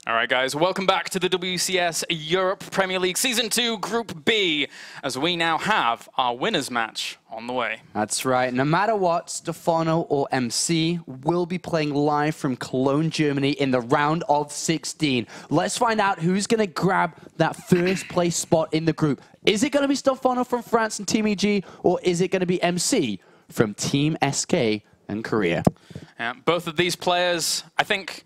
All right, guys, welcome back to the WCS Europe Premier League Season 2 Group B, as we now have our winners match on the way. That's right. No matter what, Stephano or MC will be playing live from Cologne, Germany in the round of 16. Let's find out who's going to grab that first place spot in the group. Is it going to be Stephano from France and Team EG, or is it going to be MC from Team SK and Korea? Yeah, both of these players, I think...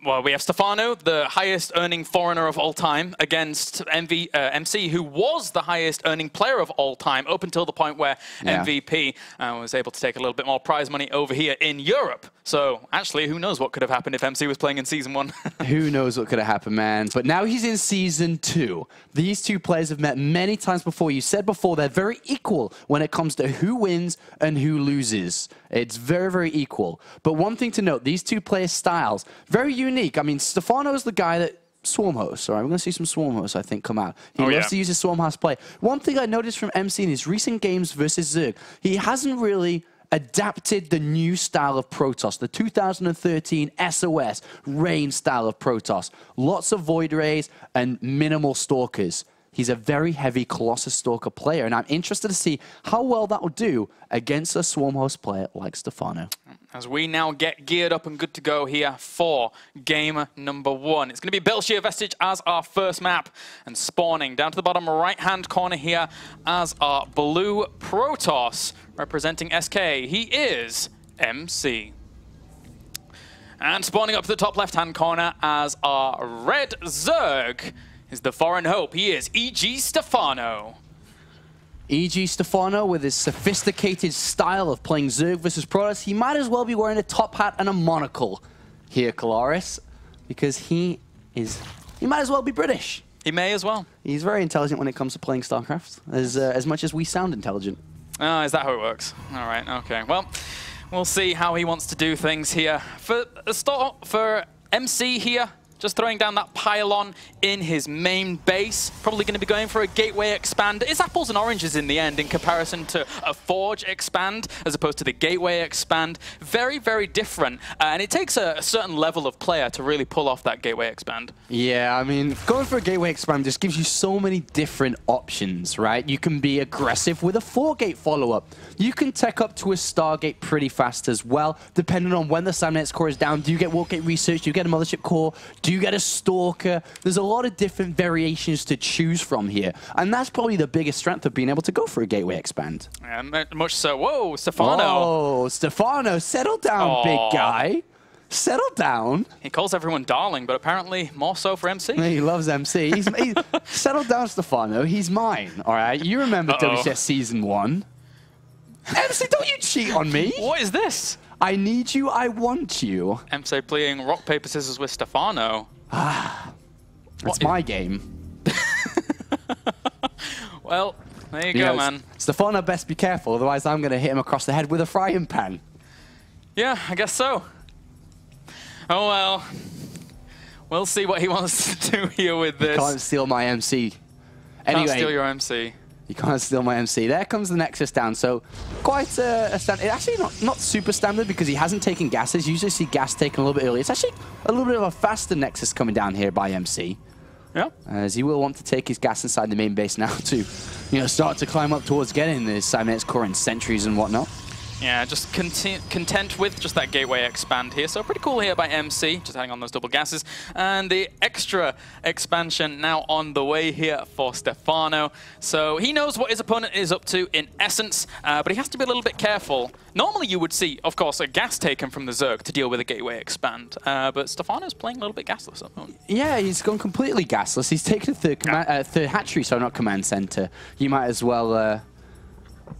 Well, we have Stephano, the highest earning foreigner of all time, against MC, who was the highest earning player of all time, up until the point where MVP was able to take a little bit more prize money over here in Europe. So, actually, who knows what could have happened if MC was playing in Season 1? Who knows what could have happened, man. But now he's in Season 2. These two players have met many times before. You said before, they're very equal when it comes to who wins and who loses. It's very, very equal. But one thing to note, these two players' styles, very unique. I mean, Stephano is the guy that Swarm hosts. All right, we're going to see some Swarm hosts, I think, come out. He loves to use his Swarm host play. One thing I noticed from MC in his recent games versus Zerg, he hasn't really adapted the new style of Protoss, the 2013 SOS Rain style of Protoss. Lots of Void Rays and minimal Stalkers. He's a very heavy Colossus Stalker player, and I'm interested to see how well that will do against a Swarm host player like Stephano. As we now get geared up and good to go here for game number 1. It's going to be Belshire Vestige as our first map, and spawning down to the bottom right-hand corner here as our blue Protoss representing SK. He is MC. And spawning up to the top left-hand corner as our red Zerg is the foreign hope. He is EG Stephano. EG Stephano, with his sophisticated style of playing Zerg versus Protoss, he might as well be wearing a top hat and a monocle here, Kalaris, because he might as well be British. He may as well. He's very intelligent when it comes to playing StarCraft, as much as we sound intelligent. Oh, is that how it works? All right, okay. Well, we'll see how he wants to do things here. For MC here, just throwing down that pylon in his main base. Probably going to be going for a gateway expand. It's apples and oranges in the end in comparison to a forge expand as opposed to the gateway expand. Very, very different. And it takes a certain level of player to really pull off that gateway expand. Yeah, I mean, going for a gateway expand just gives you so many different options, right? You can be aggressive with a 4-gate follow-up. You can tech up to a Stargate pretty fast as well, depending on when the Samnet's core is down. Do you get Wargate Research? Do you get a Mothership core? Do you get a Stalker? There's a lot of different variations to choose from here. And that's probably the biggest strength of being able to go for a gateway expand. Yeah, much so. Whoa, Stephano. Oh, Stephano, settle down, big guy. Settle down. He calls everyone darling, but apparently more so for MC. He loves MC. Settle down, Stephano. He's mine, all right? You remember WCS Season 1. MC, don't you cheat on me. What is this? I need you, I want you. MC playing rock, paper, scissors with Stephano. That's my game. Well, there you go, man. Stephano best be careful, otherwise I'm going to hit him across the head with a frying pan. Yeah, I guess so. Oh, well. We'll see what he wants to do here with this. You can't steal my MC. Anyway, can't steal your MC. You can't steal my MC. There comes the Nexus down, so quite a standard. Actually, not super standard because he hasn't taken gases. You usually see gas taken a little bit earlier. It's actually a little bit of a faster Nexus coming down here by MC. Yeah. As he will want to take his gas inside the main base now to, start to climb up towards getting the Cybernetics core and sentries and whatnot. Yeah, just content with just that gateway expand here. So pretty cool here by MC, just adding on those double gases. And the extra expansion now on the way here for Stephano. So he knows what his opponent is up to in essence, but he has to be a little bit careful. Normally you would see, of course, a gas taken from the Zerg to deal with a gateway expand. But Stephano's playing a little bit gasless at the moment. Yeah, he's gone completely gasless. He's taken a third hatchery, so not command center. You might as well...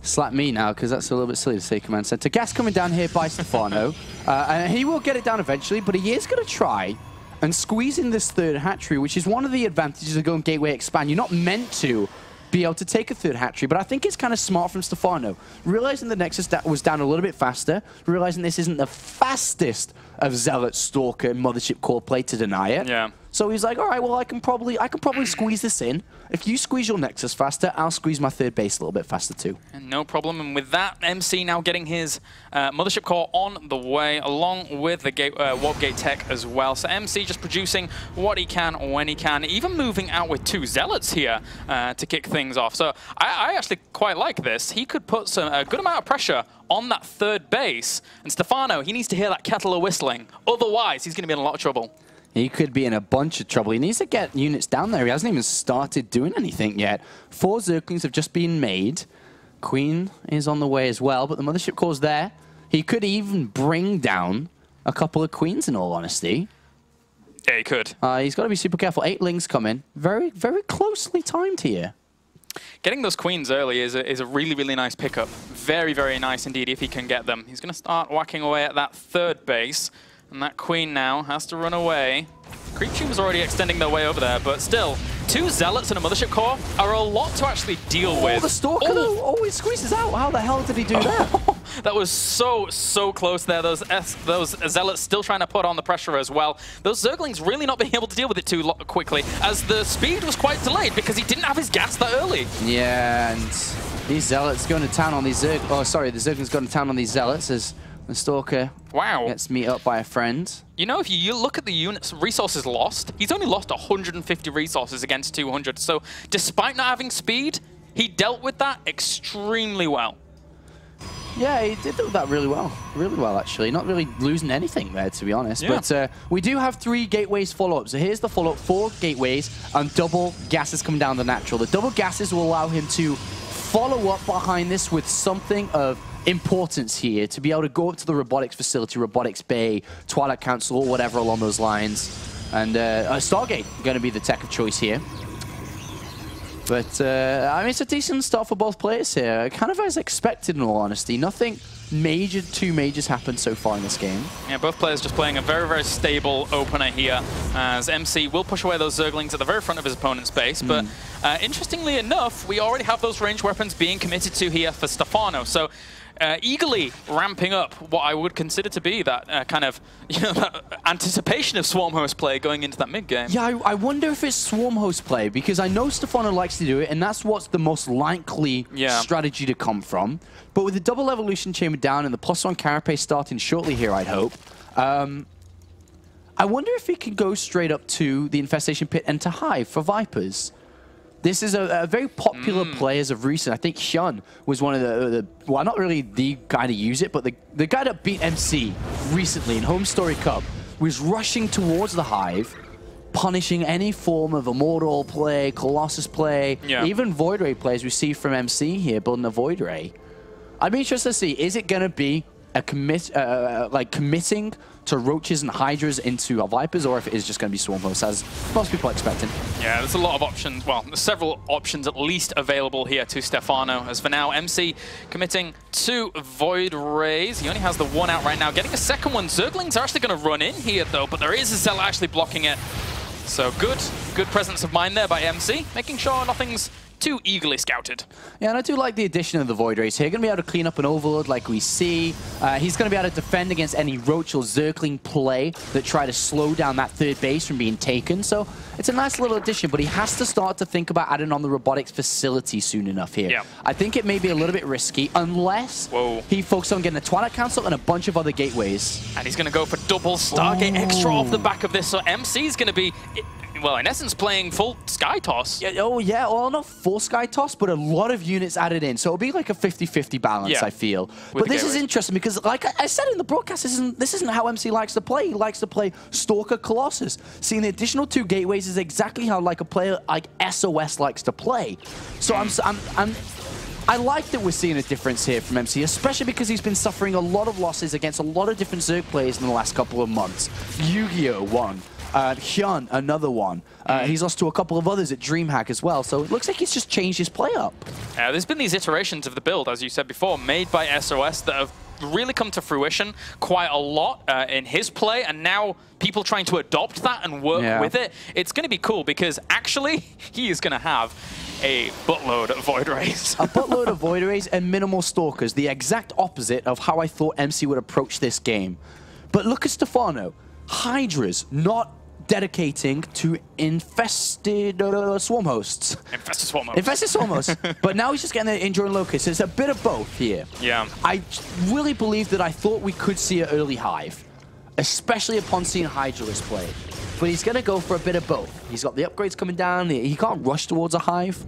slap me now, because that's a little bit silly to say command center. Gas coming down here by Stephano. And he will get it down eventually, but he is going to try and squeeze in this third hatchery, which is one of the advantages of going gateway expand. You're not meant to be able to take a third hatchery, but I think it's kind of smart from Stephano. Realizing the Nexus was down a little bit faster, realizing this isn't the fastest of Zealot, Stalker, and Mothership core play to deny it. Yeah. So he's like, all right, well, I can probably squeeze this in. If you squeeze your Nexus faster, I'll squeeze my third base a little bit faster too. And no problem. And with that, MC now getting his Mothership Core on the way, along with the Warp Gate tech as well. So MC just producing what he can when he can, even moving out with 2 Zealots here to kick things off. So I actually quite like this. He could put a good amount of pressure on that third base. And Stephano, he needs to hear that kettle whistling. Otherwise, he's going to be in a lot of trouble. He could be in a bunch of trouble. He needs to get units down there. He hasn't even started doing anything yet. 4 Zerglings have just been made. Queen is on the way as well, but the Mothership Core's there. He could even bring down a couple of Queens, in all honesty. Yeah, he could. He's got to be super careful. 8 Lings come in. Very, very closely timed here. Getting those Queens early is a really, really nice pickup. Very, very nice indeed if he can get them. He's going to start whacking away at that third base. And that Queen now has to run away. Creep Tumors already extending their way over there, but still, 2 Zealots and a Mothership Core are a lot to actually deal with. The Stalker always squeezes out. How the hell did he do that? That was so close there. Those Zealots still trying to put on the pressure as well. Those Zerglings really not being able to deal with it too quickly, as the speed was quite delayed because he didn't have his gas that early. Yeah, and these Zealots going to town on these Zerglings. Oh, sorry, the Zerglings going to town on these Zealots as the Stalker gets meet up by a friend. You know, if you look at the units, resources lost, he's only lost 150 resources against 200. So despite not having speed, he dealt with that extremely well. Yeah, he did do that really well actually. Not really losing anything there, to be honest. Yeah. But we do have 3 gateways follow-up. So here's the follow-up, 4 gateways and double gases coming down the natural. The double gases will allow him to follow up behind this with something of importance here, to be able to go up to the robotics facility, robotics bay, Twilight Council, or whatever along those lines. And Stargate going to be the tech of choice here. But, I mean, it's a decent start for both players here. Kind of as expected, in all honesty. Nothing major, too majors happened so far in this game. Yeah, both players just playing a very, very stable opener here, as MC will push away those Zerglings at the very front of his opponent's base. But interestingly enough, we already have those ranged weapons being committed to here for Stephano. So eagerly ramping up what I would consider to be that kind of, that anticipation of Swarm Host play going into that mid-game. Yeah, I wonder if it's Swarm Host play, because I know Stephano likes to do it, and that's what's the most likely strategy to come from. But with the double evolution chamber down and the +1 carapace starting shortly here, I'd hope, I wonder if he could go straight up to the Infestation Pit and to Hive for Vipers. This is a very popular play as of recent. I think Hyun was one of the well, not really the guy to use it, but the guy that beat MC recently in Home Story Cup was rushing towards the Hive, punishing any form of Immortal play, Colossus play, even Void Ray plays we see from MC here, building a Void Ray. I'd be interested to see, is it going to be a committing to Roaches and Hydras into Vipers, or if it is just going to be Swarm Hosts, as most people are expecting. Yeah, there's a lot of options. Well, there's several options at least available here to Stephano. As for now, MC committing 2 Void Rays. He only has the 1 out right now. Getting a second one. Zerglings are actually going to run in here, though, but there is a Zealot actually blocking it. So good presence of mind there by MC, making sure nothing's too eagerly scouted. Yeah, and I do like the addition of the Void Rays here. Going to be able to clean up an Overload like we see. He's going to be able to defend against any Roach or Zergling play that try to slow down that third base from being taken. So it's a nice little addition, but he has to start to think about adding on the robotics facility soon enough here. Yeah. I think it may be a little bit risky unless he focuses on getting a Twilight Council and a bunch of other gateways. And he's going to go for double Stargate extra off the back of this. So MC's going to be, well, in essence, playing full Sky Toss. Yeah, well, not full Sky Toss, but a lot of units added in. So it'll be like a 50-50 balance, I feel. But this is interesting because, like I said in the broadcast, this isn't how MC likes to play. He likes to play Stalker Colossus. Seeing the additional 2 gateways is exactly how like a player like SOS likes to play. So I like that we're seeing a difference here from MC, especially because he's been suffering a lot of losses against a lot of different Zerg players in the last couple of months. Yu-Gi-Oh! Won. Hyun, another one. He's lost to a couple of others at DreamHack as well, so it looks like he's just changed his play up. There's been these iterations of the build, as you said before, made by SOS that have really come to fruition quite a lot in his play, and now people trying to adopt that and work with it. It's going to be cool because actually he is going to have a buttload of Void Rays. A buttload of Void Rays and minimal Stalkers, the exact opposite of how I thought MC would approach this game. But look at Stephano. Hydras, not dedicating to infested swarm hosts. Infested swarm hosts. Infested swarm hosts. But now he's just getting the enduring locust. It's a bit of both here. Yeah. I really believe that I thought we could see an early hive, especially upon seeing Hydralisk play. But he's going to go for a bit of both. He's got the upgrades coming down. He can't rush towards a hive.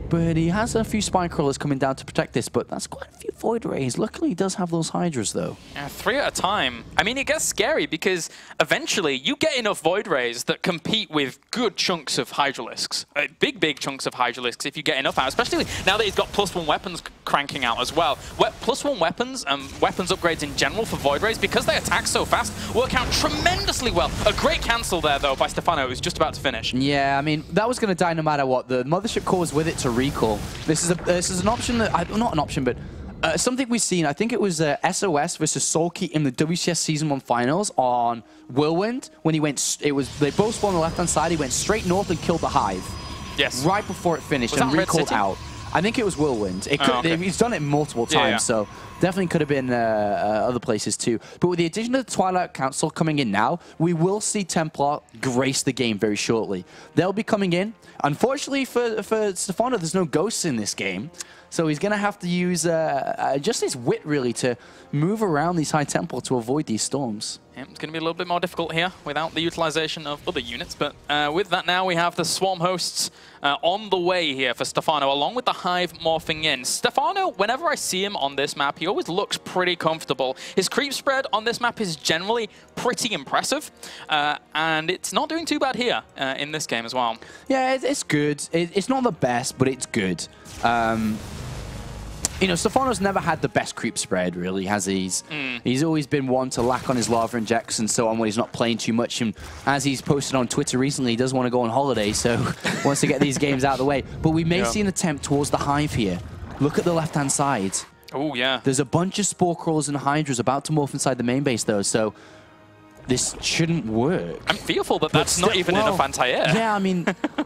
But he has a few spine crawlers coming down to protect this, but that's quite a few void rays. Luckily, he does have those hydras, though. Yeah, 3 at a time. I mean, it gets scary because eventually you get enough void rays that compete with good chunks of hydralisks. Big chunks of hydralisks if you get enough out, especially now that he's got +1 weapons cranking out as well. +1 weapons and weapons upgrades in general for void rays, because they attack so fast, work out tremendously well. A great cancel there, though, by Stephano, who's just about to finish. Yeah, I mean, that was going to die no matter what. The Mothership Core was with it to recall. This is an option that not an option, but something we've seen. I think it was SOS versus Soulkey in the WCS Season 1 finals on Whirlwind when he went. They both spawned on the left hand side. He went straight north and killed the hive. Yes. Right before it finished Was and that recalled out. I think it was Whirlwind. It could, okay. He's done it multiple times, so definitely could have been other places too. But with the addition of the Twilight Council coming in now, we will see Templar grace the game very shortly. They'll be coming in. Unfortunately for Stephano, there's no ghosts in this game, so he's going to have to use just his wit, really, to move around these High Temple to avoid these storms. Yeah, it's going to be a little bit more difficult here without the utilization of other units, but with that now we have the Swarm Hosts on the way here for Stephano, along with the Hive morphing in. Stephano, whenever I see him on this map, he always looks pretty comfortable. His creep spread on this map is generally pretty impressive, and it's not doing too bad here in this game as well. Yeah, it's good. It's not the best, but it's good. You know, Stephano's never had the best creep spread, really, has he? He's always been one to lack on his lava injects and so on when he's not playing too much. And as he's posted on Twitter recently, he does want to go on holiday, so wants to get these games out of the way. But we may see an attempt towards the hive here. Look at the left-hand side. Oh, yeah. There's a bunch of spore crawlers and hydras about to morph inside the main base, though, so this shouldn't work. I'm fearful that that's not even enough anti-air. Yeah, I mean,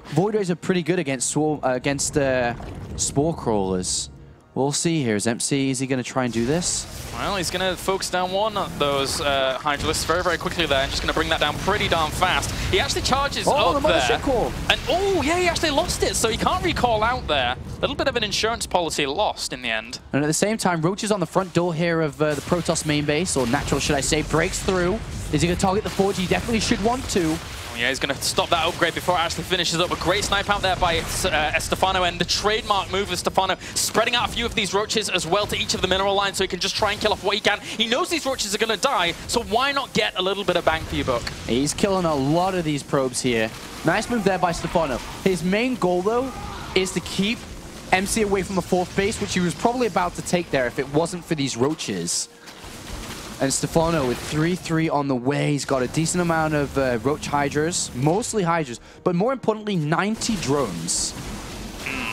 void rays are pretty good against spore crawlers. We'll see here. Is MC, is he going to try and do this? Well, he's going to focus down one of those Hydralisks very quickly there, and just going to bring that down pretty darn fast. He actually charges up the there. Call. And oh, yeah, he actually lost it, so he can't recall out there. A little bit of an insurance policy lost in the end. And at the same time, Roach is on the front door here of the Protoss main base, or Natural, should I say, breaks through. Is he going to target the Forge? He definitely should want to. Oh, yeah, he's going to stop that upgrade before it actually finishes up. A great snipe out there by Stephano, and the trademark move of Stephano, spreading out a few of these roaches as well to each of the mineral lines so he can just try and kill off what he can. He knows these roaches are going to die, so why not get a little bit of bang for your buck? He's killing a lot of these probes here. Nice move there by Stephano. His main goal, though, is to keep MC away from the fourth base, which he was probably about to take there if it wasn't for these roaches. And Stephano with 3-3 on the way. He's got a decent amount of Roach Hydras, mostly Hydras, but more importantly, 90 drones.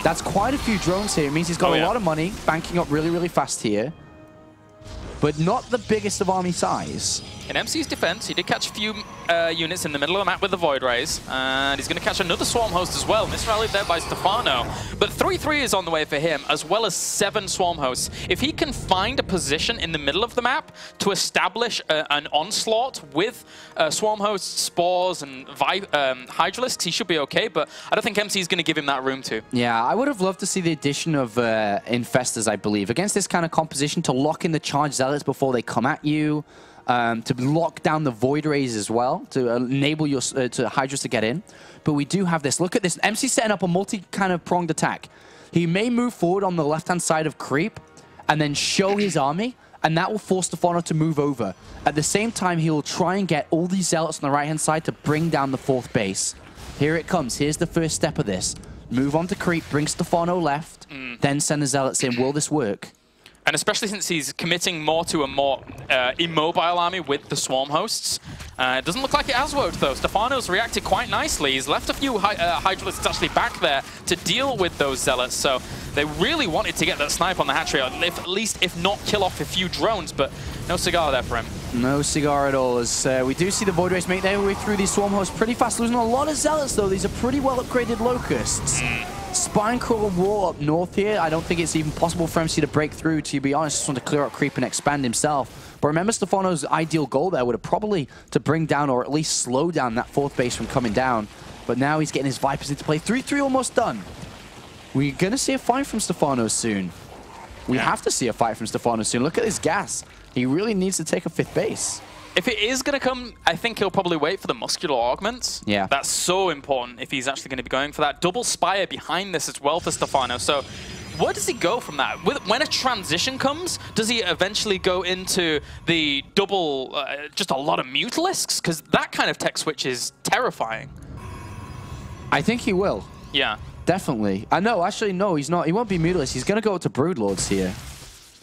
That's quite a few drones here. It means he's got a lot of money, banking up really fast here, but not the biggest of army size. In MC's defense, he did catch a few units in the middle of the map with the Void Rays, and he's going to catch another Swarm Host as well. Misrallied there by Stephano. But 3-3 is on the way for him, as well as 7 Swarm Hosts. If he can find a position in the middle of the map to establish an onslaught with Swarm Hosts, Spores, and Hydralisks, he should be okay, but I don't think MC is going to give him that room to. Yeah, I would have loved to see the addition of Infestors, I believe, against this kind of composition, to lock in the Charged Zealots before they come at you. To lock down the Void Rays as well, to enable your Hydras to get in. But we do have this. Look at this. MC setting up a multi-kind of pronged attack. He may move forward on the left-hand side of Creep and then show his army, and that will force Stephano to move over. At the same time, he will try and get all these Zealots on the right-hand side to bring down the fourth base. Here it comes. Here's the first step of this. Move on to Creep, bring Stephano left, then send the Zealots in. Will this work? And especially since he's committing more to a more immobile army with the Swarm Hosts. It doesn't look like it has worked, though. Stephano's reacted quite nicely. He's left a few Hydralisks actually back there to deal with those Zealots. So they really wanted to get that snipe on the hatchery, or at least, if not, kill off a few drones. But no cigar there for him. No cigar at all, as we do see the Void Rays make their way through these Swarm Hosts pretty fast. Losing a lot of Zealots, though. These are pretty well upgraded Locusts. Spine Crawler wall up north here. I don't think it's even possible for MC to break through, to be honest. Just want to clear out creep and expand himself. But remember, Stephano's ideal goal there would have probably to bring down or at least slow down that fourth base from coming down. But now he's getting his Vipers into play. 3-3 almost done. We're going to see a fight from Stephano soon. We have to see a fight from Stephano soon. Look at his gas. He really needs to take a fifth base. If it is going to come, I think he'll probably wait for the muscular augments. Yeah. That's so important if he's actually going to be going for that. Double Spire behind this as well for Stephano. So where does he go from that? When a transition comes, does he eventually go into the double, just a lot of Mutalisks? Because that kind of tech switch is terrifying. I think he will. Yeah. Definitely. No, actually, no, he's not. He won't be Mutalist. He's going to go to Broodlords here.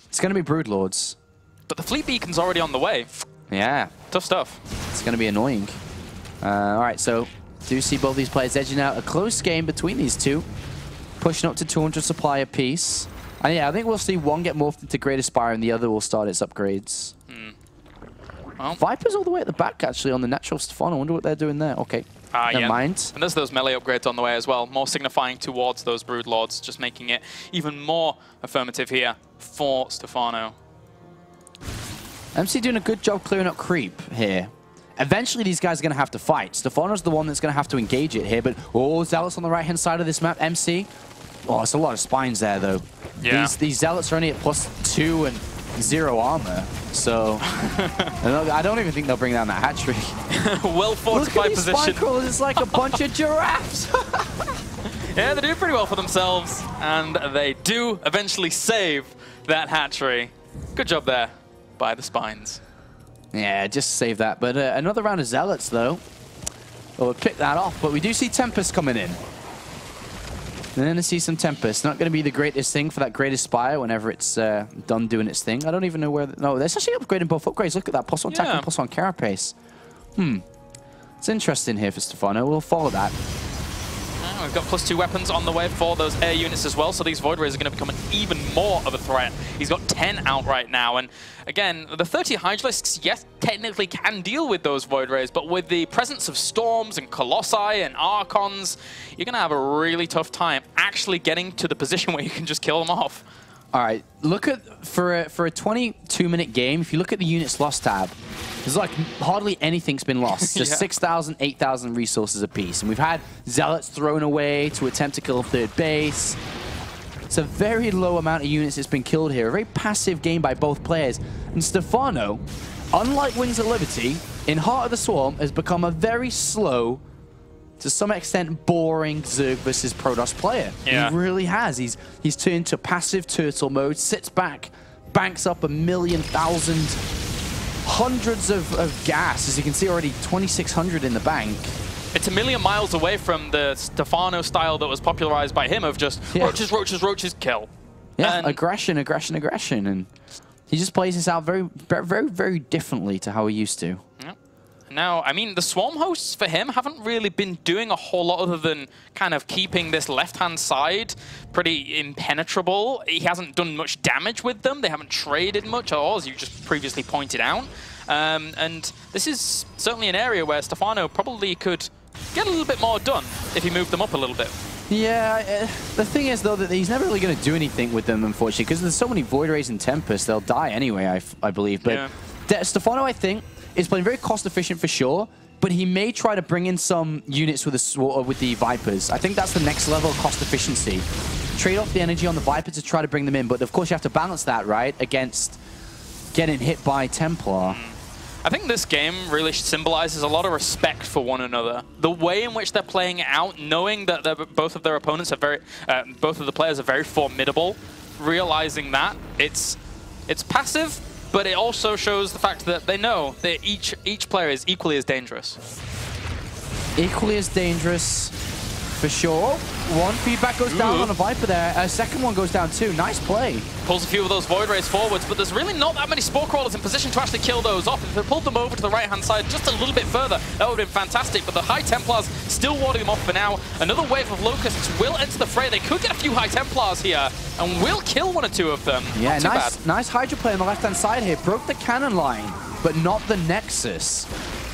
It's going to be Broodlords. But the Fleet Beacon's already on the way. Yeah. Tough stuff. It's going to be annoying. All right, so do see both these players edging out. A close game between these two. Pushing up to 200 supply apiece. And yeah, I think we'll see one get morphed into Great Aspire and the other will start its upgrades. Well, Vipers all the way at the back, actually, on the natural Stephano. I wonder what they're doing there. Okay. Never mind. And there's those melee upgrades on the way as well, more signifying towards those Broodlords, just making it even more affirmative here for Stephano. MC doing a good job clearing up creep here. Eventually, these guys are going to have to fight. Stephano's the one that's going to have to engage it here, but Zealots on the right-hand side of this map. MC. Oh, it's a lot of spines there, though. Yeah. These Zealots are only at +2 and 0 armor, so I don't even think they'll bring down that hatchery. Well fortified position. Look at these spine crawlers, it's like a bunch of giraffes. Yeah, they do pretty well for themselves, and they do eventually save that hatchery. Good job there by the spines. Yeah, just save that. But another round of Zealots, though. We'll pick that off, but we do see Tempest coming in. And then I see some Tempest. Not going to be the greatest thing for that Greatest Spire whenever it's done doing its thing. I don't even know where... No, that's actually upgrading both upgrades. Look at that. +1 attack and +1 carapace. It's interesting here for Stephano. We'll follow that. We've got +2 weapons on the way for those air units as well, so these Void Rays are going to become even more of a threat. He's got 10 out right now, and again, the 30 Hydralisks, yes, technically can deal with those Void Rays, but with the presence of Storms and Colossi and Archons, you're going to have a really tough time actually getting to the position where you can just kill them off. All right, look at, for a 22-minute game, if you look at the units lost tab, there's like hardly anything's been lost. Just 6,000, 8,000 resources apiece. And we've had Zealots thrown away to attempt to kill a third base. It's a very low amount of units that's been killed here. A very passive game by both players. And Stephano, unlike Wings of Liberty, in Heart of the Swarm has become a very slow, to some extent, boring Zerg versus Protoss player. Yeah. He really has. He's turned to passive turtle mode, sits back, banks up 1,000,000, hundreds of gas. As you can see already, 2,600 in the bank. It's a million miles away from the Stephano style that was popularized by him of just roaches, roaches, roaches, kill. Yeah, and aggression, aggression, aggression. And he just plays this out very, very, very differently to how he used to. Now, I mean, the Swarm hosts for him haven't really been doing a whole lot other than kind of keeping this left-hand side pretty impenetrable. He hasn't done much damage with them. They haven't traded much at all, as you just previously pointed out. And this is certainly an area where Stephano probably could get a little bit more done if he moved them up a little bit. Yeah, the thing is, though, that he's never really going to do anything with them, unfortunately, because there's so many Void Rays and Tempest, they'll die anyway, I believe. But Stephano, I think, is playing very cost-efficient for sure, but he may try to bring in some units with the Vipers. I think that's the next level of cost efficiency. Trade off the energy on the Vipers to try to bring them in, but of course you have to balance that, right, against getting hit by Templar. I think this game really symbolizes a lot of respect for one another. The way in which they're playing it out, knowing that both of their opponents are both of the players are very formidable, realizing that it's passive, but it also shows the fact that they know that each player is equally as dangerous. Equally as dangerous, for sure. One feedback goes down on a Viper there. A second one goes down too. Nice play. Pulls a few of those Void Rays forwards, but there's really not that many Spore Crawlers in position to actually kill those off. If they pulled them over to the right-hand side just a little bit further, that would have been fantastic, but the High Templars still warding them off for now. Another wave of Locusts will enter the fray. They could get a few High Templars here, and will kill one or two of them. Yeah, nice Hydra play on the left-hand side here. Broke the cannon line, but not the Nexus.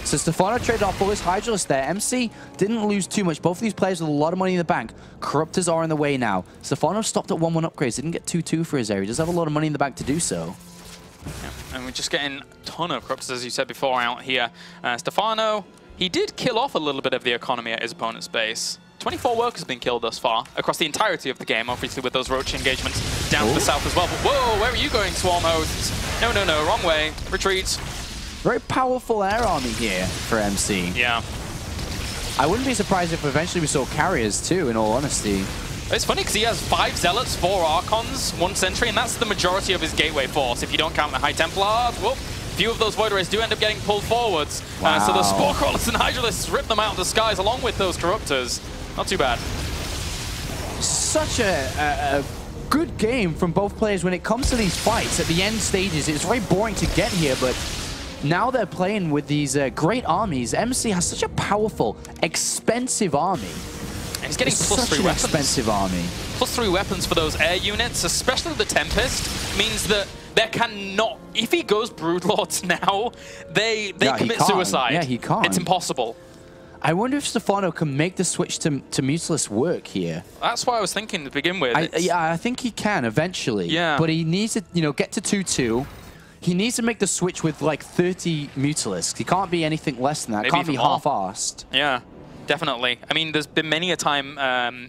So Stephano traded off all his Hydralisk there. MC didn't lose too much. Both of these players with a lot of money in the bank. Corruptors are in the way now. Stephano stopped at 1-1 upgrades. Didn't get 2-2 for his area. He does have a lot of money in the bank to do so. Yeah, and we're just getting a ton of Corruptors, as you said before, out here. Stephano, he did kill off a little bit of the economy at his opponent's base. 24 workers have been killed thus far, across the entirety of the game, obviously with those roach engagements down to the south as well. But whoa, where are you going, Swarm Hosts? No, no, no, wrong way. Retreat. Very powerful air army here for MC. Yeah. I wouldn't be surprised if eventually we saw carriers too, in all honesty. It's funny because he has 5 Zealots, 4 Archons, 1 Sentry, and that's the majority of his gateway force. If you don't count the High Templars, well, few of those Void Rays do end up getting pulled forwards. Wow. So the Spore Crawlers and Hydralisks rip them out of the skies along with those Corruptors. Not too bad. Such a good game from both players when it comes to these fights at the end stages. It's very boring to get here, but now they're playing with these great armies. MC has such a powerful, expensive army. And he's getting plus 3 weapons. Expensive army. Plus 3 weapons for those air units, especially the Tempest, means that there cannot... If he goes Broodlords now, they commit suicide. Yeah, he can't. It's impossible. I wonder if Stephano can make the switch to Mutalisk work here. That's what I was thinking to begin with. I think he can eventually. Yeah. But he needs to, get to 2-2. He needs to make the switch with like 30 Mutalisks. He can't be anything less than that. Maybe Can't be half-arsed. Yeah. Definitely. I mean, there's been many a time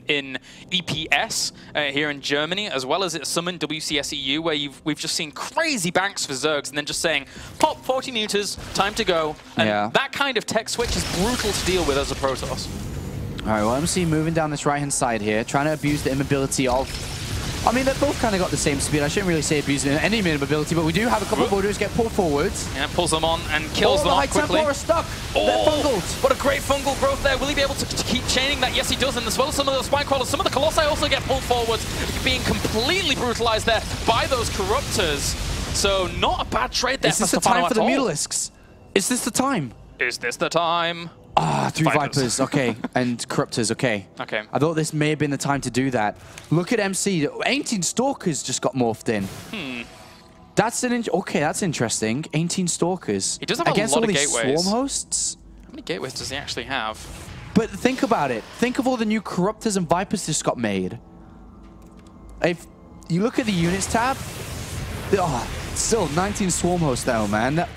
in EPS here in Germany, as well as at Summon WCS EU, where we've just seen crazy banks for Zergs, and then just saying, pop 40 meters, time to go. And that kind of tech switch is brutal to deal with as a Protoss. All right, well, MC moving down this right-hand side here, trying to abuse the immobility of... I mean, they've both kind of got the same speed. I shouldn't really say abusing any immobility, but we do have a couple of borders get pulled forwards. Yeah, pulls them on and kills them off quickly. The High Templar are stuck. They're fungled. What a great fungal growth there. Will he be able to keep chaining that? Yes, he does. And as well as some of those Spine Crawlers, some of the Colossi also get pulled forwards, being completely brutalized there by those Corruptors. So not a bad trade there for Stephano at all. Is this the time for the Mutalisks? Is this the time? Is this the time? Ah, 3 Vipers, okay. And Corruptors, okay. Okay. I thought this may have been the time to do that. Look at MC. 18 Stalkers just got morphed in. That's that's interesting. 18 Stalkers. He does have against a lot all of these gateways. Swarm hosts? How many gateways does he actually have? But think about it. Think of all the new Corruptors and Vipers just got made. If you look at the units tab, still 19 Swarm hosts though, man.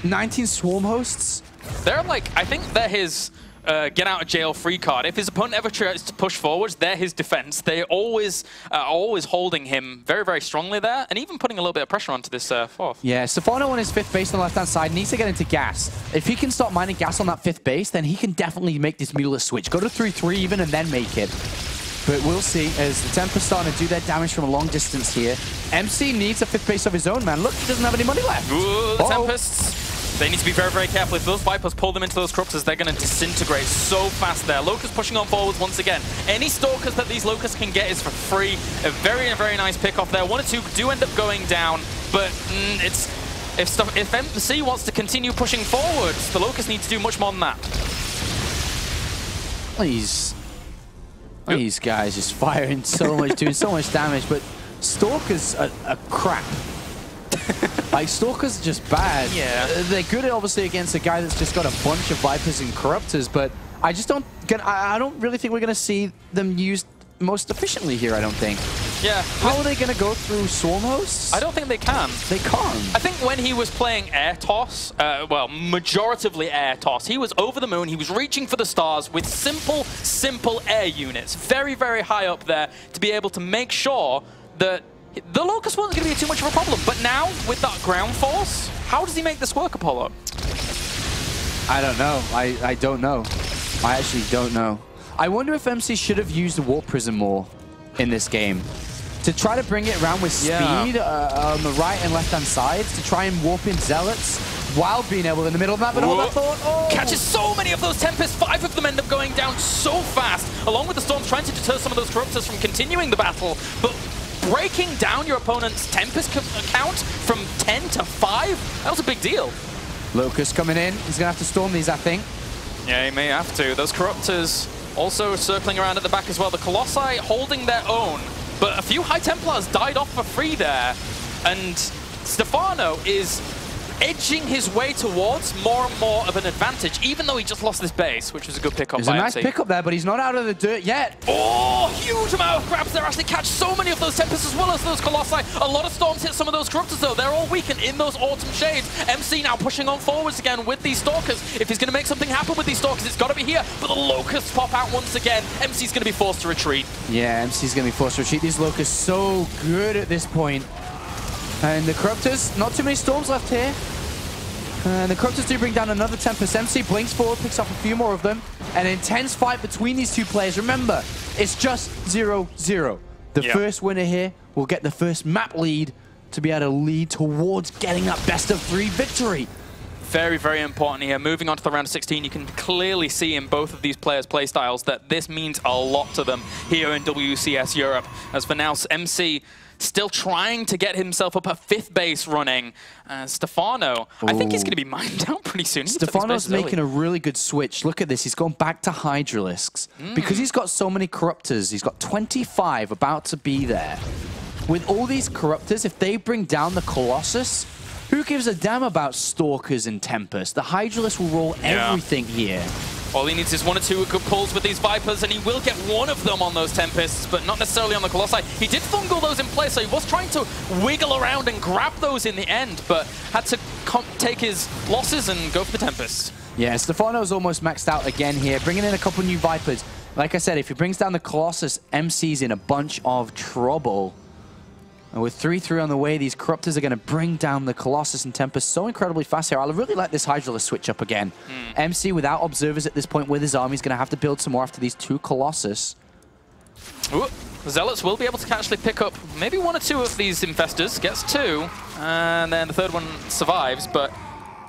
19 Swarm hosts? They're like, I think they're his get out of jail free card. If his opponent ever tries to push forwards, they're his defense. They always are always holding him very, very strongly there, and even putting a little bit of pressure onto this fourth. Yeah, Stephano on his 5th base on the left-hand side needs to get into gas. If he can start mining gas on that 5th base, then he can definitely make this Mutalisk switch. Go to 3-3 even and then make it. But we'll see as the Tempest starting to do their damage from a long distance here. MC needs a 5th base of his own, man. Look, he doesn't have any money left. Ooh, the Tempests. They need to be very, very careful. If those Vipers pull them into those Corruptors, they're going to disintegrate so fast there. Locust pushing on forwards once again. Any Stalkers that these Locusts can get is for free. A very, very nice pick off there. 1 or 2 do end up going down, but if MC wants to continue pushing forwards, the Locusts need to do much more than that. These guys just firing so much, doing so much damage, but Stalkers are crap. Like, Stalkers are just bad. Yeah. They're good, obviously, against a guy that's just got a bunch of Vipers and Corruptors, but I just don't... I don't really think we're going to see them used most efficiently here, I don't think. Yeah. How are they going to go through Swarm Hosts? I don't think they can. They can't. I think when he was playing Air Toss, well, majoritively Air Toss, he was over the moon, he was reaching for the stars with simple air units, very, very high up there, to be able to make sure that the Locust wasn't going to be too much of a problem. But now, with that ground force, how does he make this work, Apollo? I don't know. I don't know. I actually don't know. I wonder if MC should have used the Warp Prism more in this game. To try to bring it around with speed on the right and left-hand sides, to try and warp in Zealots while being able in the middle of the map. And hold that thought. Catches so many of those Tempests. 5 of them end up going down so fast, along with the Storms trying to deter some of those Corruptors from continuing the battle. But breaking down your opponent's Tempest count from 10 to 5, that was a big deal. Locust coming in. He's going to have to storm these, I think. Yeah, he may have to. Those Corruptors also circling around at the back as well. The Colossi holding their own, but a few High Templars died off for free there. And Stephano is edging his way towards more and more of an advantage, even though he just lost this base, which was a good pickup by There's a nice MC. pickup there, but he's not out of the dirt yet. Oh, huge amount of grabs there. Actually catch so many of those Tempests as well as those Colossi. A lot of Storms hit some of those Corruptors, though. They're all weakened in those Autumn Shades. MC now pushing on forwards again with these Stalkers. If he's going to make something happen with these Stalkers, it's got to be here. But the Locusts pop out once again. MC's going to be forced to retreat. Yeah, MC's going to be forced to retreat. These Locusts so good at this point. And the Corruptors, not too many Storms left here. And the Corruptors do bring down another Tempest. MC blinks forward, picks up a few more of them. An intense fight between these two players. Remember, it's just 0-0. The first winner here will get the first map lead to be able to lead towards getting that best-of-3 victory. Very, very important here. Moving on to the round of 16, you can clearly see in both of these players' playstyles that this means a lot to them here in WCS Europe. As for now, MC still trying to get himself up a 5th base running. Stephano, I think he's going to be mined out pretty soon. Stephano's making a really good switch. Look at this. He's gone back to Hydralisks. Because he's got so many Corruptors, he's got 25 about to be there. With all these Corruptors, if they bring down the Colossus, who gives a damn about Stalkers and Tempest? The Hydralisk will roll everything here. All he needs is 1 or 2 good pulls with these Vipers, and he will get one of them on those Tempests, but not necessarily on the Colossi. He did fungal those in place, so he was trying to wiggle around and grab those in the end, but had to take his losses and go for the Tempests. Yeah, Stephano's almost maxed out again here, bringing in a couple new Vipers. Like I said, if he brings down the Colossus, MC's in a bunch of trouble. And with 3-3 on the way, these Corruptors are going to bring down the Colossus and Tempest so incredibly fast here. I really like this Hydralisk switch up again. MC without observers at this point with his army is going to have to build some more after these 2 Colossus. Ooh, Zealots will be able to actually pick up maybe 1 or 2 of these Infestors. Gets 2, and then the 3rd one survives, but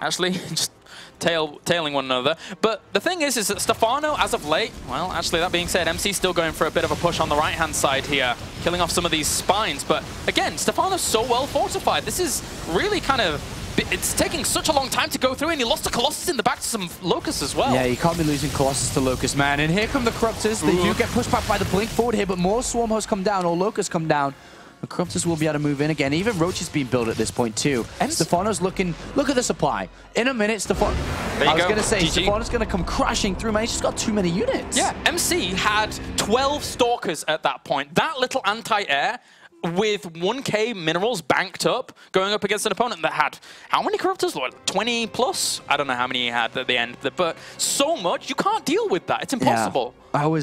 actually just tailing one another. But the thing is that Stephano, as of late, well, actually, that being said, MC's still going for a bit of a push on the right-hand side here, killing off some of these spines. But again, Stephano's so well fortified. This is really kind of, it's taking such a long time to go through, and he lost the Colossus in the back to some Locusts as well. Yeah, you can't be losing Colossus to Locust, man. And here come the Corruptors. They do get pushed back by the blink forward here, but more Swarm Hosts come down, or Locusts come down. The Corruptors will be able to move in again. Even Roach is being built at this point too. And Stephano's looking, look at the supply. In a minute, Stephano, I was going to say, Stephano's going to come crashing through, man. He's just got too many units. Yeah, MC had 12 Stalkers at that point. That little anti-air with 1k minerals banked up, going up against an opponent that had, how many Corruptors? What, 20 plus? I don't know how many he had at the end, but so much, you can't deal with that. It's impossible. Yeah,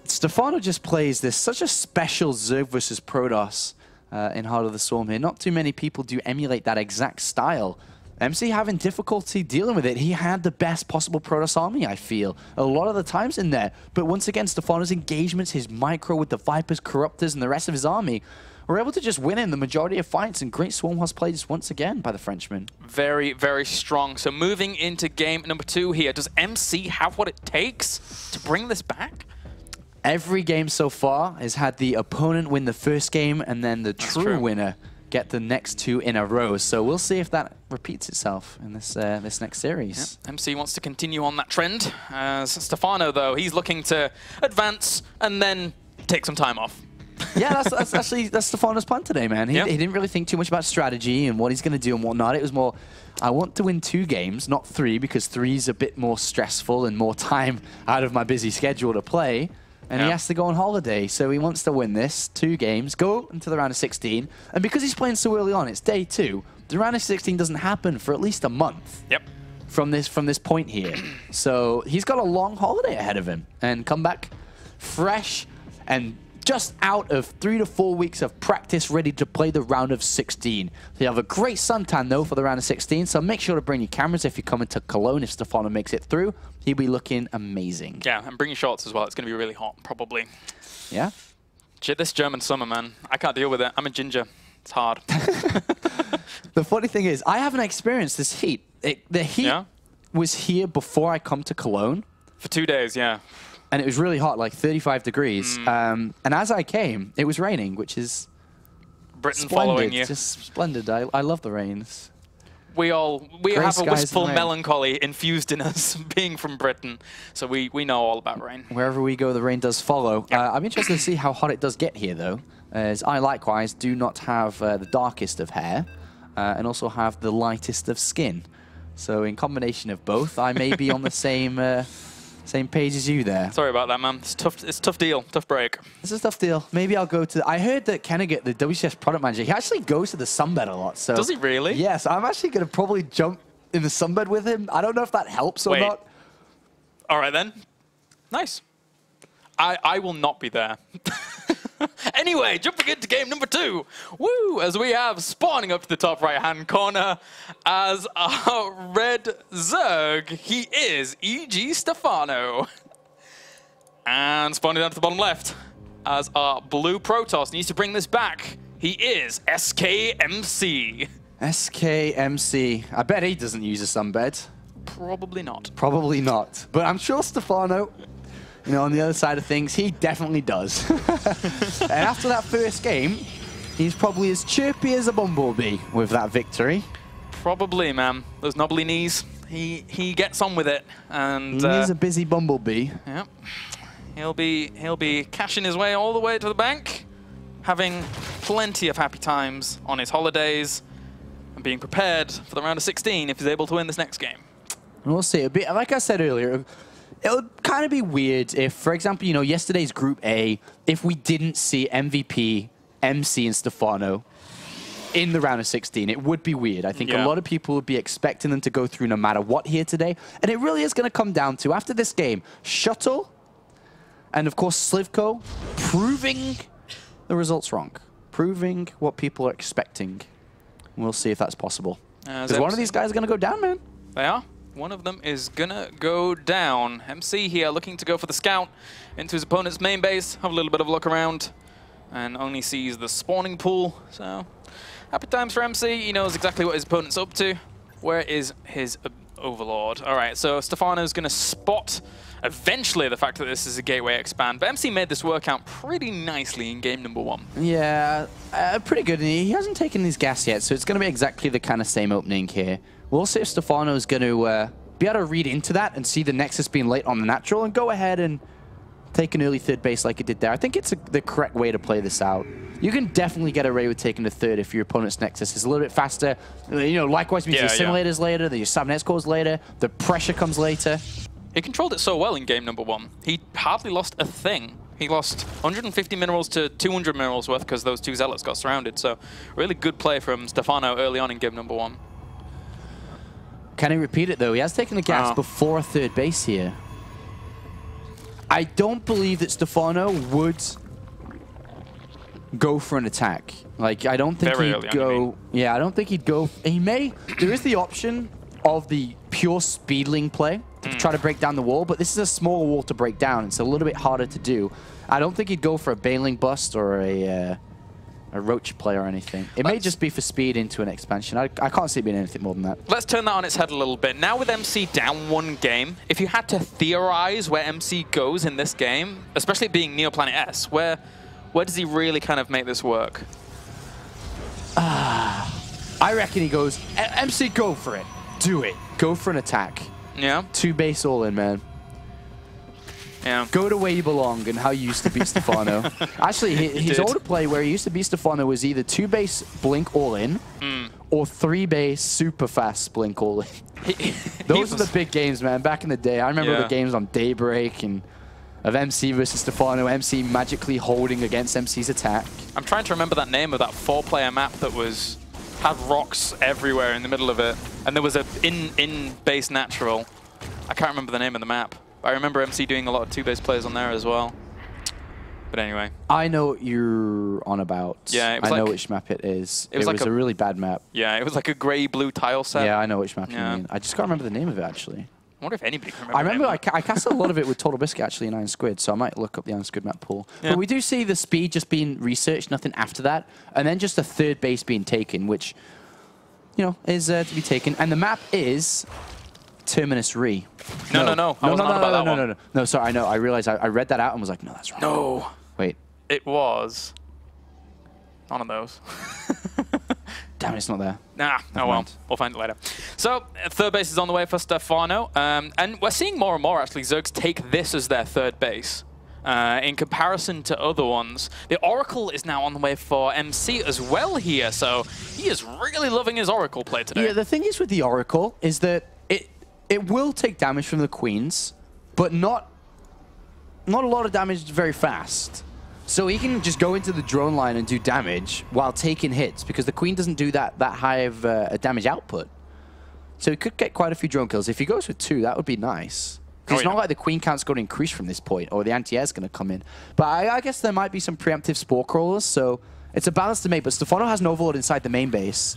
Stephano just plays this such a special Zerg versus Protoss in Heart of the Storm here. Not too many people do emulate that exact style. MC having difficulty dealing with it. He had the best possible Protoss army, I feel, a lot of the times in there. But once again, Stephano's engagements, his micro with the Vipers, Corruptors, and the rest of his army were able to just win in the majority of fights, and great Swarm Host plays once again by the Frenchman. Very, very strong. So moving into game number 2 here, does MC have what it takes to bring this back? Every game so far has had the opponent win the first game and then the true winner get the next 2 in a row. So we'll see if that repeats itself in this this next series. Yep. MC wants to continue on that trend. Stephano, though, he's looking to advance and then take some time off. Yeah, that's Stephano's plan today, man. He didn't really think too much about strategy and what he's going to do and whatnot. It was more, I want to win 2 games, not 3, because 3 is a bit more stressful and more time out of my busy schedule to play. And he has to go on holiday, so he wants to win this 2 games, go into the round of 16. And because he's playing so early on, it's day 2. The round of 16 doesn't happen for at least a month. From this point here. So he's got a long holiday ahead of him and come back fresh and just out of 3 to 4 weeks of practice, ready to play the round of 16. They have a great suntan, though, for the round of 16, so make sure to bring your cameras if you come into Cologne. If Stephano makes it through, he'll be looking amazing. Yeah, and bring your shorts as well. It's going to be really hot, probably. Yeah? Shit, this German summer, man. I can't deal with it. I'm a ginger. It's hard. The funny thing is, I haven't experienced this heat. The heat was here before I come to Cologne. For 2 days, yeah. And it was really hot, like 35 degrees. And as I came, it was raining, which is Britain splendid. following you. Just splendid. I love the rains. We have a wistful melancholy infused in us, being from Britain. So we know all about rain. Wherever we go, the rain does follow. I'm interested to see how hot it does get here, though, as I likewise do not have the darkest of hair. and also have the lightest of skin. So in combination of both, I may be on the same page as you there. Sorry about that, man. It's tough. It's a tough deal. Tough break. It's a tough deal. Maybe I'll go to... I heard that Kennegat, the WCS product manager, he actually goes to the sunbed a lot. So does he really? Yes, I'm actually going to probably jump in the sunbed with him. I don't know if that helps or not. All right, then. Nice. I will not be there. Anyway, jumping into game number 2. Woo! As we have spawning up to the top right-hand corner as our red Zerg, he is E.G. Stephano. And spawning down to the bottom left as our blue Protoss needs to bring this back. He is SKMC. SKMC. I bet he doesn't use a sunbed. Probably not. Probably not. But I'm sure Stephano, you know, on the other side of things, he definitely does. And after that first game, he's probably as chirpy as a bumblebee with that victory. Probably, man. Those knobbly knees, he gets on with it. And he is a busy bumblebee. Yep. He'll be cashing his way all the way to the bank, having plenty of happy times on his holidays, and being prepared for the round of 16 if he's able to win this next game. We'll see. It'll be, like I said earlier, it would kind of be weird if, for example, you know, yesterday's Group A, if we didn't see MVP, MC, and Stephano in the round of 16. It would be weird. I think a lot of people would be expecting them to go through no matter what here today. And it really is going to come down to, after this game, Shuttle and, of course, Slivko proving the results wrong. Proving what people are expecting. We'll see if that's possible. Because one of these guys is going to go down, man. They are. One of them is gonna go down. MC here looking to go for the scout into his opponent's main base, have a little bit of a look around, and only sees the spawning pool. So, happy times for MC. He knows exactly what his opponent's up to. Where is his overlord? All right, so Stephano's gonna spot eventually the fact that this is a gateway expand, but MC made this work out pretty nicely in game number 1. Yeah, pretty good. He hasn't taken his gas yet, so it's gonna be exactly the kind of same opening here. We'll see if Stephano is going to be able to read into that and see the Nexus being late on the natural and go ahead and take an early third base like he did there. I think it's the correct way to play this out. You can definitely get away with taking the third if your opponent's Nexus is a little bit faster. You know, likewise, we use your simulators later, your 7S cores later, the pressure comes later. He controlled it so well in game number 1. He hardly lost a thing. He lost 150 minerals to 200 minerals worth because those 2 Zealots got surrounded. So really good play from Stephano early on in game number 1. Can he repeat it, though? He has taken the gas before a third base here. I don't believe that Stephano would go for an attack. Like, I don't think he'd go... Yeah, I don't think he'd go... He may... There is the option of the pure speedling play to try to break down the wall, but this is a small wall to break down. It's a little bit harder to do. I don't think he'd go for a Baneling bust or a Roach play or anything. It may just be for speed into an expansion. I can't see it being anything more than that. Let's turn that on its head a little bit. Now with MC down 1 game, if you had to theorize where MC goes in this game, especially being Neoplanet S, where does he really kind of make this work? I reckon he goes, MC, go for it. Do it. Go for an attack. Yeah. 2 base all in, man. Yeah. Go to where you belong and how you used to beat Stephano. Actually, his older play where he used to beat Stephano was either 2 base blink all in or 3 base super fast blink all in. Those are the big games, man. Back in the day, I remember the games on Daybreak and of MC versus Stephano, MC magically holding against MC's attack. I'm trying to remember that name of that 4-player map that had rocks everywhere in the middle of it, and there was a in base natural. I can't remember the name of the map. I remember MC doing a lot of 2-base plays on there as well. But anyway. I know what you're on about. Yeah, I know which map it is. It was a really bad map. Yeah, it was like a grey-blue tile set. Yeah, I know which map you mean. I just can't remember the name of it, actually. I wonder if anybody can remember. I remember I cast a lot of it with Total Biscuit, actually, in Iron Squid, so I might look up the Iron Squid map pool. Yeah. But we do see the speed just being researched, nothing after that, and then just a third base being taken, which, you know, is to be taken. And the map is Terminus Re. No. I wasn't on about that one. No, sorry, I know. I realized I read that out and was like, no, that's wrong. No. Wait. It was none of those. Damn it, it's not there. Nah, oh well. We'll find it later. So, third base is on the way for Stephano. And we're seeing more and more, actually, Zergs take this as their third base. in comparison to other ones. The Oracle is now on the way for MC as well here, so he is really loving his Oracle play today. Yeah, the thing is with the Oracle is that it will take damage from the Queens, but not a lot of damage very fast. So he can just go into the drone line and do damage while taking hits, because the Queen doesn't do that high of a damage output. So he could get quite a few drone kills. If he goes with 2, that would be nice. Because it's not like the Queen count's going to increase from this point, or the anti-air's going to come in. But I guess there might be some preemptive Spore Crawlers, so it's a balance to make. But Stephano has an Overlord inside the main base,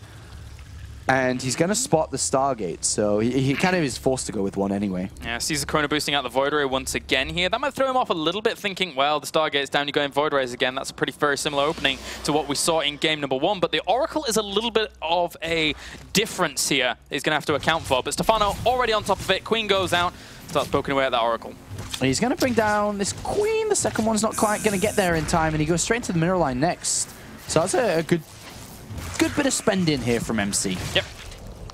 and he's going to spot the Stargate, so he kind of is forced to go with 1 anyway. Yeah, sees the Chrono boosting out the Void Ray once again here. That might throw him off a little bit, thinking, well, the Stargate's down, you go in Void Rays again. That's a very similar opening to what we saw in game number 1. But the Oracle is a little bit of a difference here he's going to have to account for. But Stephano already on top of it. Queen goes out, starts poking away at that Oracle. He's going to bring down this Queen. The second one's not quite going to get there in time, and he goes straight into the mineral line next. So that's a good bit of spending here from MC. Yep.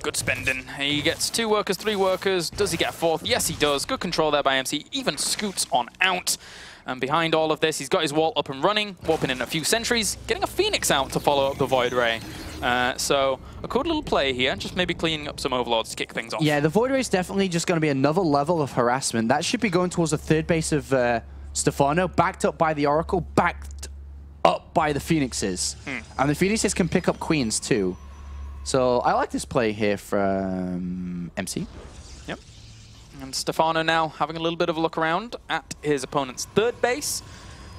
Good spending. He gets 2 workers, 3 workers. Does he get a 4th? Yes, he does. Good control there by MC. Even scoots on out. And behind all of this, he's got his wall up and running, warping in a few sentries, getting a Phoenix out to follow up the Void Ray. So a cool little play here, just maybe cleaning up some Overlords to kick things off. Yeah, the Void Ray is definitely just going to be another level of harassment. That should be going towards the 3rd base of Stephano, backed up by the Oracle, backed up by the Phoenixes. And the Phoenixes can pick up Queens too. So I like this play here from MC. Yep. And Stephano now having a little bit of a look around at his opponent's 3rd base.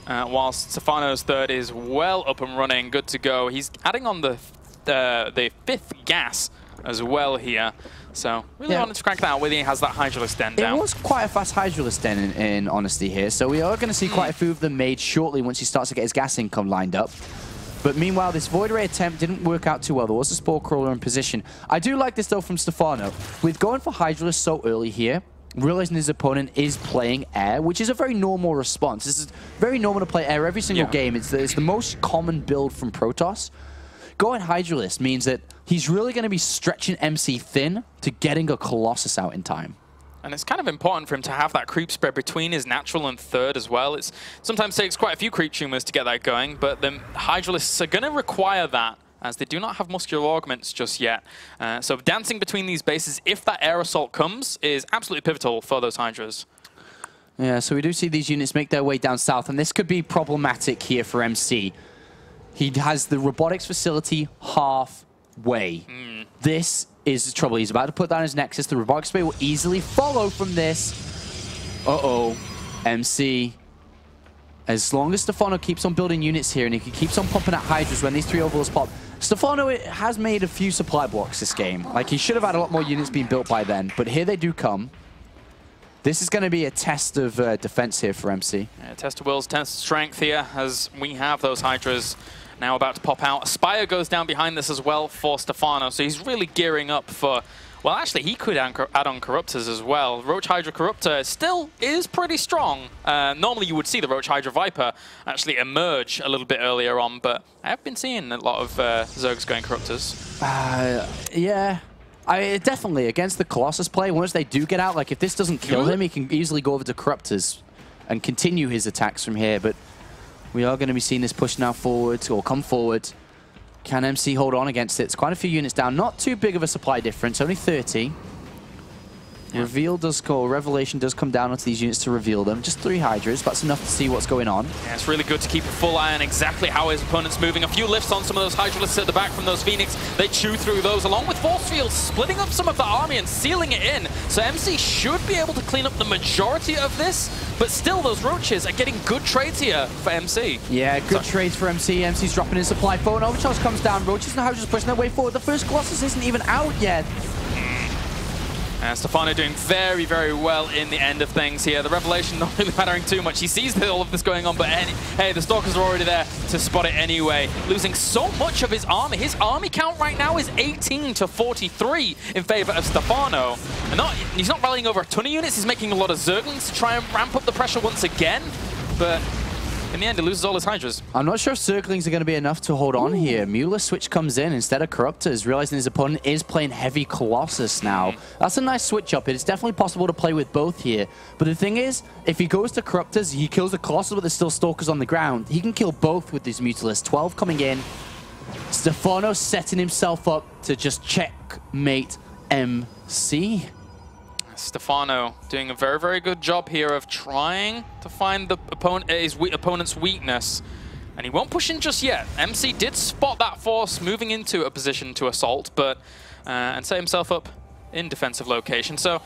Whilst Stephano's 3rd is well up and running, good to go. He's adding on the 5th gas as well here. So really wanted to crack that out whether he has that Hydralisk Den down. It was quite a fast Hydralisk Den in honesty here. So we are going to see quite a few of them made shortly once he starts to get his gas income lined up. But meanwhile, this Void Ray attempt didn't work out too well. There was a Spore Crawler in position. I do like this, though, from Stephano. With going for Hydralisk so early here, realizing his opponent is playing air, which is a very normal response. This is very normal to play air every single game. It's the most common build from Protoss. Going Hydralisk means that he's really going to be stretching MC thin to getting a Colossus out in time. And it's kind of important for him to have that creep spread between his natural and 3rd as well. It sometimes takes quite a few creep tumors to get that going, but the Hydralisks are going to require that, as they do not have muscular augments just yet. So dancing between these bases, if that air assault comes, is absolutely pivotal for those Hydras. Yeah, so we do see these units make their way down south, and this could be problematic here for MC. He has the robotics facility halfway. This is the trouble. He's about to put down his Nexus. The robotics bay will easily follow from this. Uh-oh. MC. As long as Stephano keeps on building units here and he keeps on pumping out Hydras when these 3 Overlords pop, Stephano has made a few supply blocks this game. Like, he should have had a lot more units being built by then, but here they do come. This is going to be a test of defense here for MC. Yeah, test of wills, test of strength here, as we have those Hydras now about to pop out. Spire goes down behind this as well for Stephano, so he's really gearing up for... Well, actually, he could add on Corruptors as well. Roach Hydra Corruptor still is pretty strong. Normally, you would see the Roach Hydra Viper actually emerge a little bit earlier on, but I have been seeing a lot of Zergs going Corruptors. Yeah. Definitely, against the Colossus play, once they do get out, like, if this doesn't kill him, he can easily go over to Corruptors and continue his attacks from here, but we are going to be seeing this push now forward, or come forward. Can MC hold on against it? It's quite a few units down. Not too big of a supply difference, only 30. Yeah. Revelation does come down onto these units to reveal them. Just 3 Hydras, but that's enough to see what's going on. Yeah, it's really good to keep a full eye on exactly how his opponent's moving. A few lifts on some of those Hydralisks at the back from those Phoenix. They chew through those, along with Force Fields, splitting up some of the army and sealing it in. So MC should be able to clean up the majority of this, but still those Roaches are getting good trades here for MC. Yeah, good trades for MC. MC's dropping in supply. Phone Overcharge comes down. Roaches now just pushing their way forward. The first Colossus isn't even out yet. Stephano doing very, very well in the end of things here. The Revelation not really mattering too much. He sees all of this going on, but hey, the Stalkers are already there to spot it anyway. Losing so much of his army. His army count right now is 18 to 43 in favor of Stephano. And he's not rallying over a ton of units. He's making a lot of Zerglings to try and ramp up the pressure once again. But in the end, he loses all his Hydras. I'm not sure if circlings are going to be enough to hold on here. Mueller's switch comes in instead of Corruptors, realizing his opponent is playing heavy Colossus now. That's a nice switch up. It's definitely possible to play with both here. But the thing is, if he goes to Corruptors, he kills the Colossus, but there's still Stalkers on the ground. He can kill both with this Mutalist. 12 coming in. Stephano setting himself up to just checkmate MC. Stephano doing a very, very good job here of trying to find the his opponent's weakness. And he won't push in just yet. MC did spot that force moving into a position to assault, but and set himself up in defensive location. So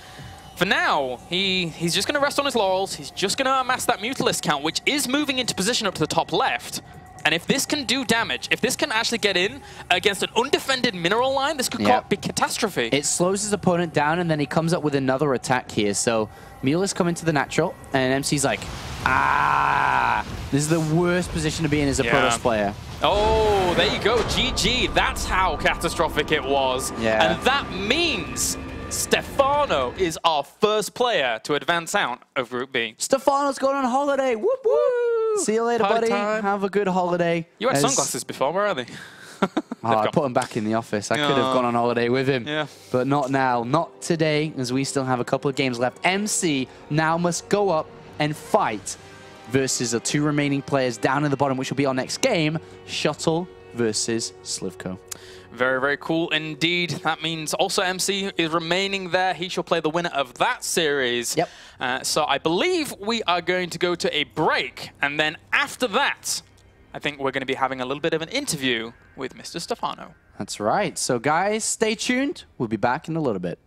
for now, he's just going to rest on his laurels. He's just going to amass that Mutalist count, which is moving into position up to the top left. And if this can do damage, if this can actually get in against an undefended mineral line, this could be catastrophe. It slows his opponent down, and then he comes up with another attack here. So Mueller's coming to the natural, and MC's like, this is the worst position to be in as a Protoss player. Oh, there you go, GG. That's how catastrophic it was. Yeah. And that means Stephano is our first player to advance out of Group B. Stephano's going on holiday. Whoop, whoop. See you later, buddy. Time. Have a good holiday. You had sunglasses before, where are they? I put them back in the office. I could have gone on holiday with him. Yeah. But not now. Not today, as we still have a couple of games left. MC now must go up and fight versus the two remaining players down in the bottom, which will be our next game, Shuttle versus Slivko. Very, very cool indeed. That means also MC is remaining there. He shall play the winner of that series. Yep. So I believe we are going to go to a break. And then after that, I think we're going to be having a little bit of an interview with Mr. Stephano. That's right. So guys, stay tuned. We'll be back in a little bit.